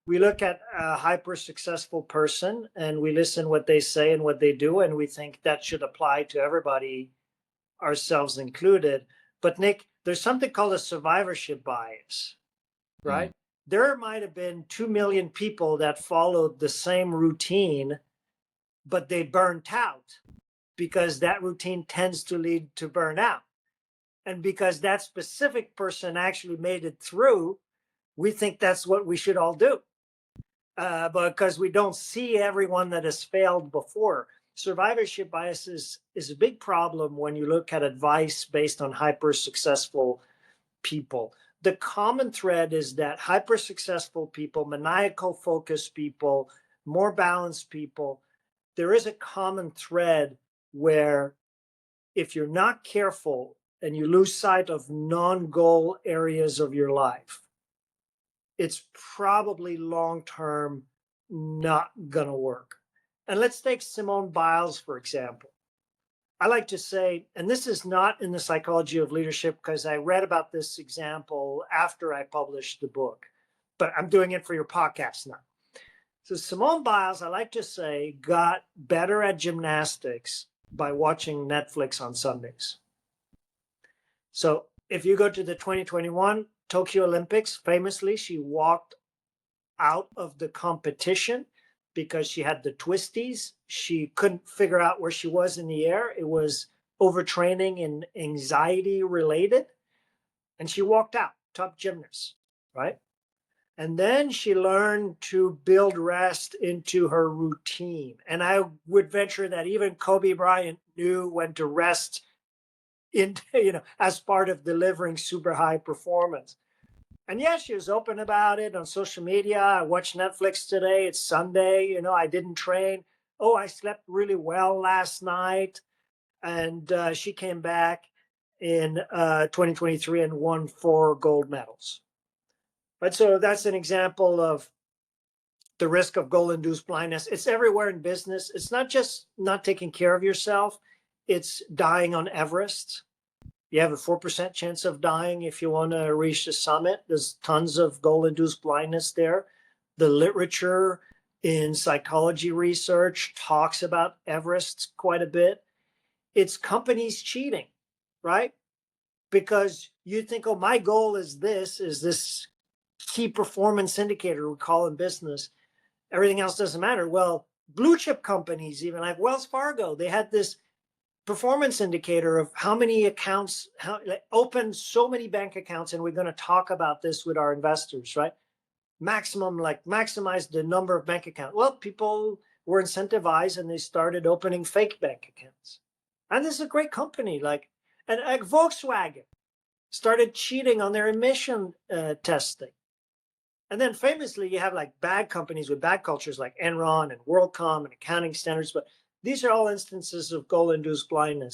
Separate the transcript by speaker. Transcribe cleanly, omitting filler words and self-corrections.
Speaker 1: We look at a hyper successful person and we listen what they say and what they do, and we think that should apply to everybody, ourselves included. But Nick, there's something called a survivorship bias,
Speaker 2: Mm,
Speaker 1: right? There might have been 2 million people that followed the same routine, but they burnt out because that routine tends to lead to burnout. And because that specific person actually made it through, we think that's what we should all do, because we don't see everyone that has failed before. Survivorship bias is a big problem when you look at advice based on hyper successful people. The common thread is that hyper successful people, maniacal focused people, more balanced people, there is a common thread where if you're not careful and you lose sight of non goal areas of your life, it's probably long term not going to work. And let's take Simone Biles, for example. I like to say, and this is not in the psychology of leadership because I read about this example after I published the book, but I'm doing it for your podcast now. So, Simone Biles, I like to say, got better at gymnastics by watching Netflix on Sundays. So, if you go to the 2021 Tokyo Olympics, famously, she walked out of the competition because she had the twisties. She couldn't figure out where she was in the air. It was overtraining and anxiety related. And she walked out, top gymnast, right? And then she learned to build rest into her routine. And I would venture that even Kobe Bryant knew when to rest in, as part of delivering super high performance. And yeah, she was open about it on social media. I watched Netflix today. It's Sunday. I didn't train. Oh, I slept really well last night. And she came back in 2023 and won 4 gold medals. But so that's an example of the risk of goal induced blindness. It's everywhere in business. It's not just not taking care of yourself, it's dying on Everest. You have a 4% chance of dying if you want to reach the summit. There's tons of goal induced blindness there. The literature in psychology research talks about Everest quite a bit. It's companies cheating, right? Because you think, oh, my goal is this key performance indicator we call in business. Everything else doesn't matter. Well, blue chip companies, even like Wells Fargo, they had this performance indicator of how many accounts, open so many bank accounts, and we're going to talk about this with our investors, right? Maximize the number of bank accounts. Well, people were incentivized and they started opening fake bank accounts. And this is a great company, and like Volkswagen started cheating on their emission testing. And then famously, you have like bad companies with bad cultures like Enron and WorldCom and accounting standards. But these are all instances of goal induced blindness.